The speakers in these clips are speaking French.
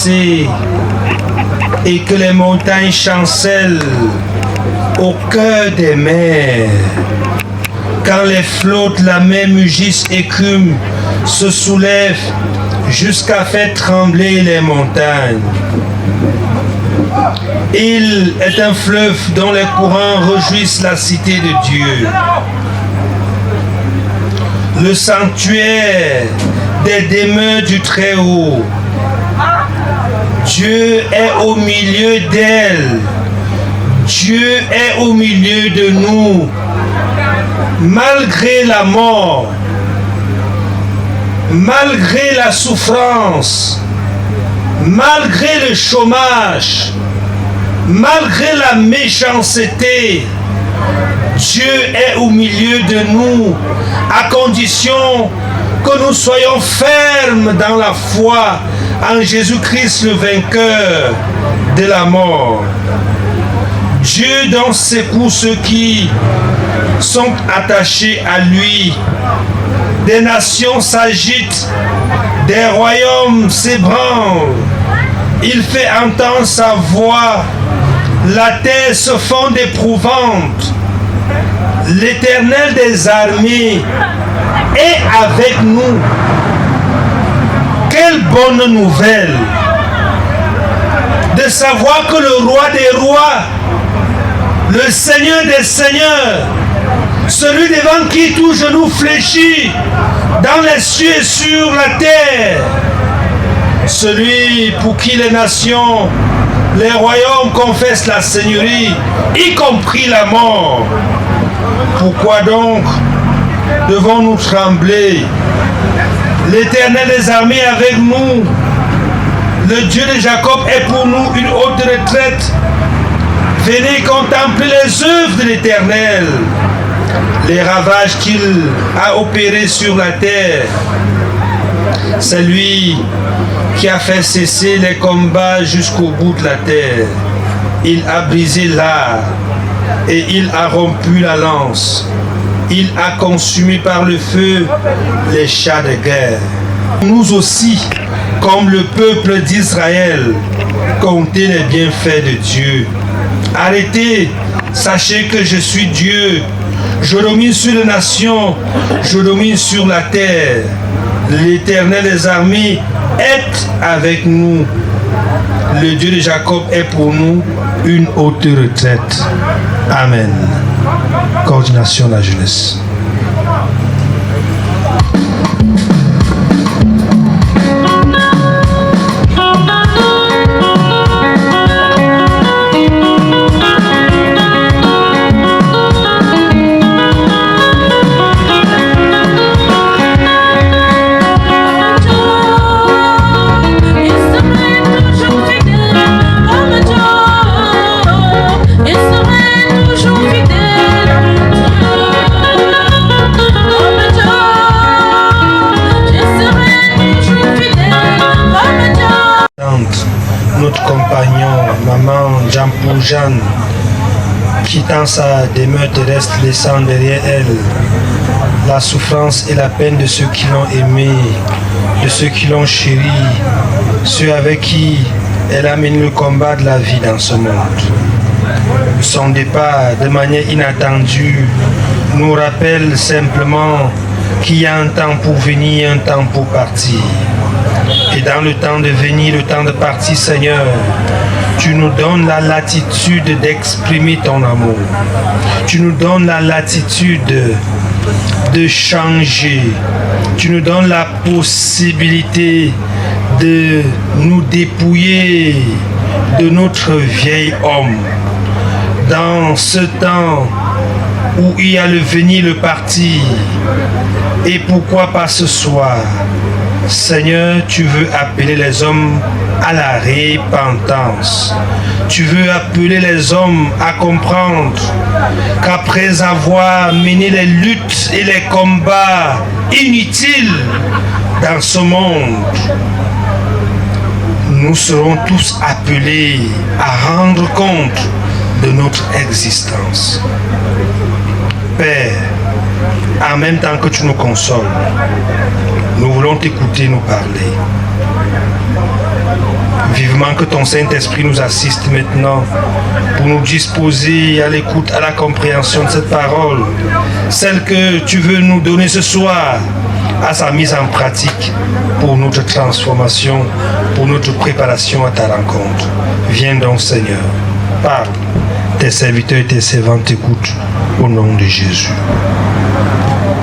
glacée et que les montagnes chancellent au cœur des mers. Quand les flots de la mer mugissent, écument, se soulèvent jusqu'à faire trembler les montagnes. Il est un fleuve dont les courants réjouissent la cité de Dieu. Le sanctuaire des demeures du Très-Haut. Dieu est au milieu d'elle. Dieu est au milieu de nous. Malgré la mort, malgré la souffrance, malgré le chômage, malgré la méchanceté, Dieu est au milieu de nous, à condition que nous soyons fermes dans la foi en Jésus-Christ, le vainqueur de la mort. Dieu donc secoue ceux qui sont attachés à lui. Des nations s'agitent, des royaumes s'ébranlent. Il fait entendre sa voix, la terre se fond éprouvante. L'Éternel des armées est avec nous. Quelle bonne nouvelle de savoir que le roi des rois, le Seigneur des seigneurs, celui devant qui tout genou fléchit dans les cieux et sur la terre, celui pour qui les nations, les royaumes confessent la seigneurie, y compris la mort. Pourquoi donc devons-nous trembler? L'Éternel des armées est avec nous. Le Dieu de Jacob est pour nous une haute retraite. Venez contempler les œuvres de l'Éternel, les ravages qu'il a opérés sur la terre. C'est lui qui a fait cesser les combats jusqu'au bout de la terre. Il a brisé l'art et il a rompu la lance. Il a consumé par le feu les chars de guerre. Nous aussi, comme le peuple d'Israël, comptez les bienfaits de Dieu. Arrêtez, sachez que je suis Dieu. Je domine sur les nations, je domine sur la terre. L'Éternel des armées est avec nous. Le Dieu de Jacob est pour nous une haute retraite. Amen. Coordination de la jeunesse. Notre compagnon, maman Jeanne, quittant sa demeure terrestre, laissant derrière elle la souffrance et la peine de ceux qui l'ont aimé, de ceux qui l'ont chéri, ceux avec qui elle a mené le combat de la vie dans ce monde. Son départ, de manière inattendue, nous rappelle simplement qu'il y a un temps pour venir, un temps pour partir. Et dans le temps de venir, le temps de partir, Seigneur, tu nous donnes la latitude d'exprimer ton amour. Tu nous donnes la latitude de changer. Tu nous donnes la possibilité de nous dépouiller de notre vieil homme. Dans ce temps où il y a le venir, le partir, et pourquoi pas ce soir, Seigneur, tu veux appeler les hommes à la repentance. Tu veux appeler les hommes à comprendre qu'après avoir mené les luttes et les combats inutiles dans ce monde, nous serons tous appelés à rendre compte de notre existence. Père, en même temps que tu nous consoles, nous voulons t'écouter nous parler. Vivement que ton Saint-Esprit nous assiste maintenant pour nous disposer à l'écoute, à la compréhension de cette parole, celle que tu veux nous donner ce soir, à sa mise en pratique pour notre transformation, pour notre préparation à ta rencontre. Viens donc Seigneur, parle, tes serviteurs et tes servantes t'écoutent au nom de Jésus.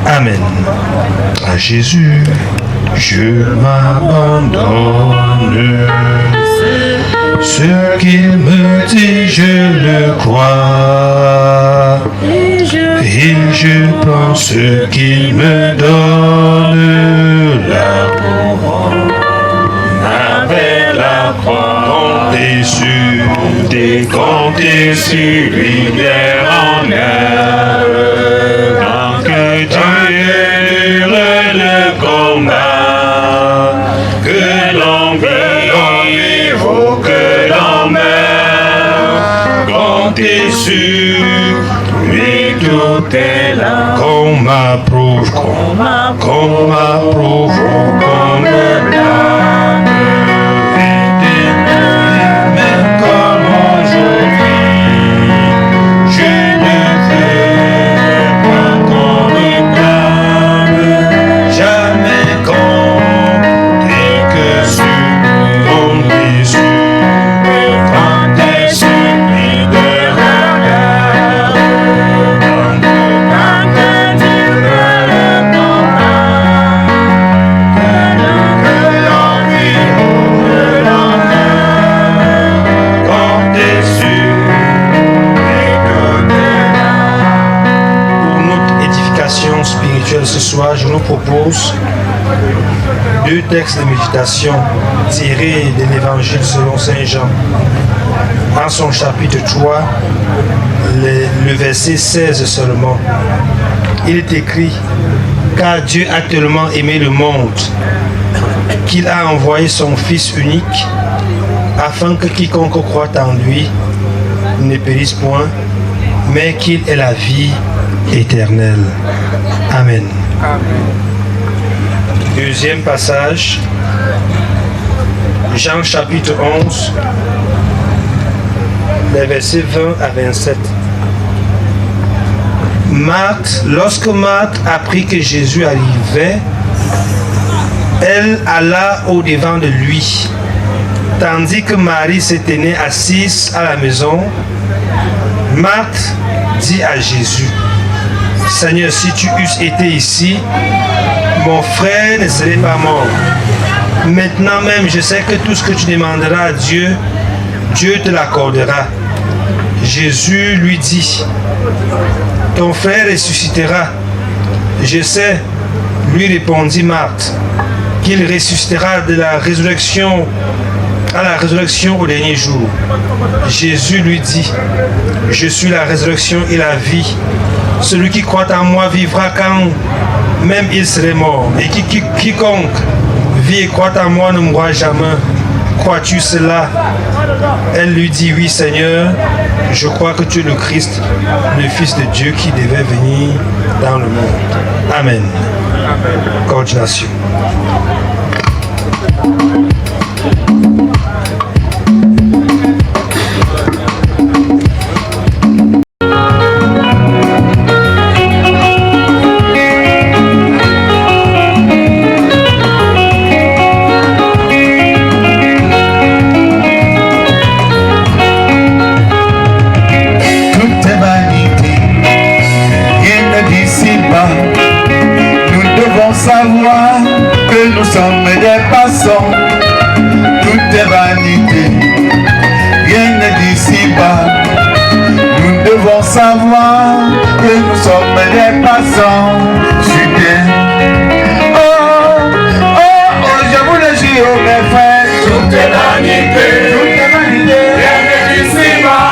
Amen. À Jésus, je m'abandonne. Ce qu'il me dit, je le crois. Et je prends ce qu'il me donne. La couronne avec la croix. Comptez sur lui, guerre en guerre. Tant que Dieu le combat, que l'on vive, que l'on meurt. Comptez sur lui, tout est là. Qu'on m'approuve, qu'on m'approuve, qu'on me blâme. Ce soir, je nous propose deux textes de méditation tirés de l'évangile selon Saint Jean. En son chapitre 3, le verset 16 seulement, il est écrit « Car Dieu a tellement aimé le monde qu'il a envoyé son Fils unique afin que quiconque croit en lui ne périsse point, mais qu'il ait la vie éternelle. » Amen. Deuxième passage, Jean chapitre 11, les versets 20 à 27. Marthe, lorsque Marthe apprit que Jésus arrivait, elle alla au-devant de lui, tandis que Marie se tenait assise à la maison. Marthe dit à Jésus: Seigneur, si tu eusses été ici, mon frère ne serait pas mort. Maintenant même, je sais que tout ce que tu demanderas à Dieu, Dieu te l'accordera. Jésus lui dit: ton frère ressuscitera. Je sais, lui répondit Marthe, qu'il ressuscitera de la résurrection à la résurrection au dernier jour. Jésus lui dit: je suis la résurrection et la vie. Celui qui croit en moi vivra quand même il serait mort. Et quiconque vit et croit en moi ne mourra jamais. Crois-tu cela? Elle lui dit: oui Seigneur, je crois que tu es le Christ, le Fils de Dieu qui devait venir dans le monde. Amen. Coordination. Savoir que nous sommes des passants, tout est vanité, rien n'est d'ici-bas. Nous devons savoir que nous sommes des passants. Je suis bien. Oh, oh, oh, je vous le jure, mes frères, tout est vanité, rien n'est d'ici-bas.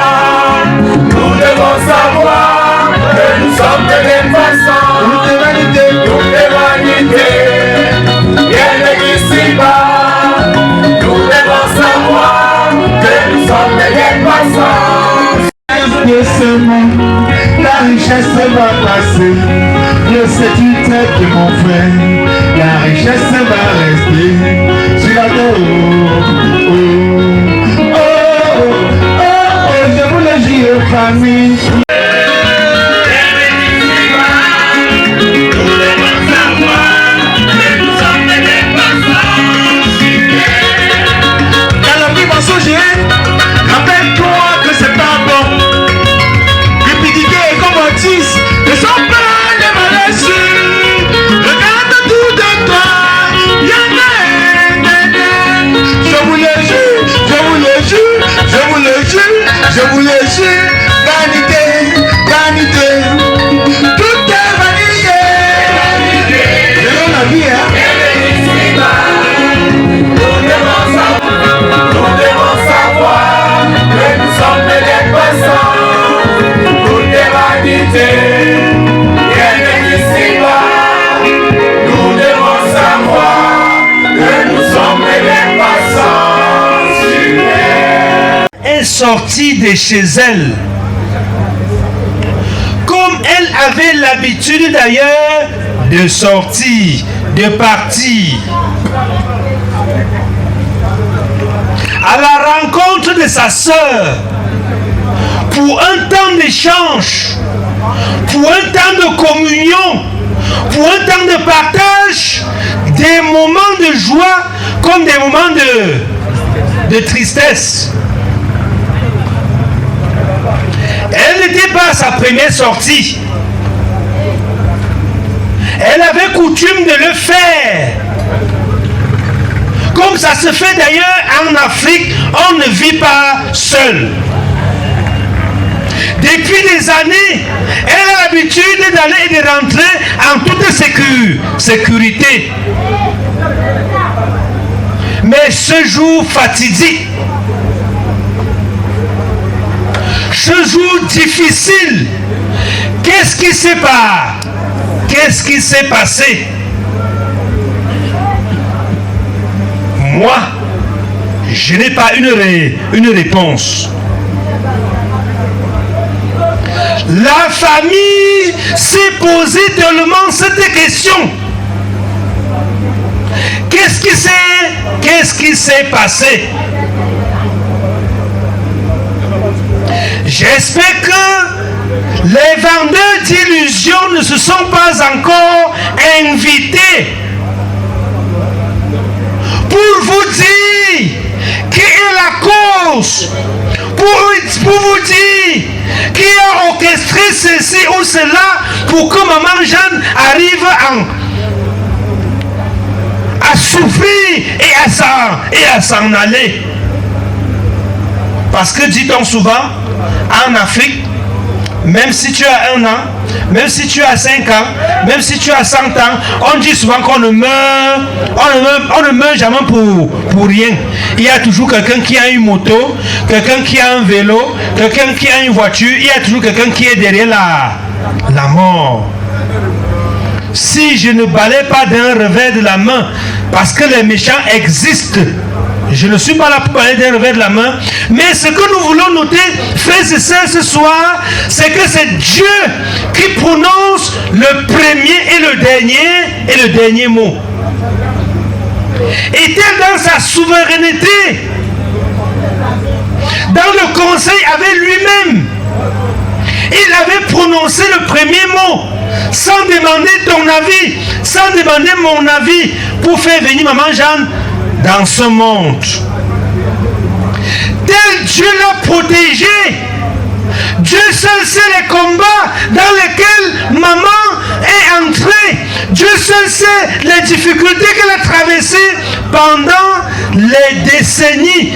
Nous devons savoir que nous sommes des passants. Tout est vanité, tout est vanité, rien n'est ici-bas. Nous devons savoir que nous sommes des passants. De ce monde, la richesse va passer. Le sais-tu que mon frère, la richesse va rester sur la terre. Oh, oh. famille. Dans la vie mensongère, rappelle-toi que c'est pas bon. Cupidité et convoitise ne sont pas des maladies. Regarde tout de toi. Je vous le jure, je vous le jure, je vous le jure, je vous le jure. Vanité, vanité, tout est vanité. C'est dans la vie, hein. Nous devons savoir que nous sommes des passants. Tout est vanité, rien n'est ici-bas. Nous devons savoir que nous sommes des passants. Est sortie de chez elle. Comme elle avait l'habitude d'ailleurs de sortir, de partir. À la rencontre de sa sœur, pour un temps d'échange, pour un temps de communion, pour un temps de partage, des moments de joie comme des moments de tristesse. Elle n'était pas à sa première sortie. Elle avait coutume de le faire. Comme ça se fait d'ailleurs en Afrique, on ne vit pas seul. Depuis des années, elle a l'habitude d'aller et de rentrer en toute sécurité. Mais ce jour fatidique, ce jour difficile, qu'est-ce qui s'est passé? Moi, je n'ai pas une réponse. La famille s'est posé tellement cette question. Qu'est-ce qui s'est passé? J'espère que les vendeurs d'illusions ne se sont pas encore invités pour vous dire qui est la cause, pour vous dire qui a orchestré ceci ou cela pour que maman Jeanne arrive à souffrir et à s'en aller. Parce que dit-on souvent, en Afrique, même si tu as 1 an, même si tu as 5 ans, même si tu as 100 ans, on dit souvent qu'on ne meurt jamais pour rien. Il y a toujours quelqu'un qui a une moto, quelqu'un qui a un vélo, quelqu'un qui a une voiture, il y a toujours quelqu'un qui est derrière la mort. Si je ne balais pas d'un revers de la main, parce que les méchants existent, je ne suis pas là pour parler d'un revers de la main, mais ce que nous voulons noter, frères et sœurs, ce soir, c'est que c'est Dieu qui prononce le premier et le dernier mot. Est-elle dans sa souveraineté, dans le conseil avec lui-même, il avait prononcé le premier mot, sans demander ton avis, sans demander mon avis, pour faire venir maman Jeanne dans ce monde. Tel Dieu l'a protégé. Dieu seul sait les combats dans lesquels maman est entrée. Dieu seul sait les difficultés qu'elle a traversées pendant les décennies.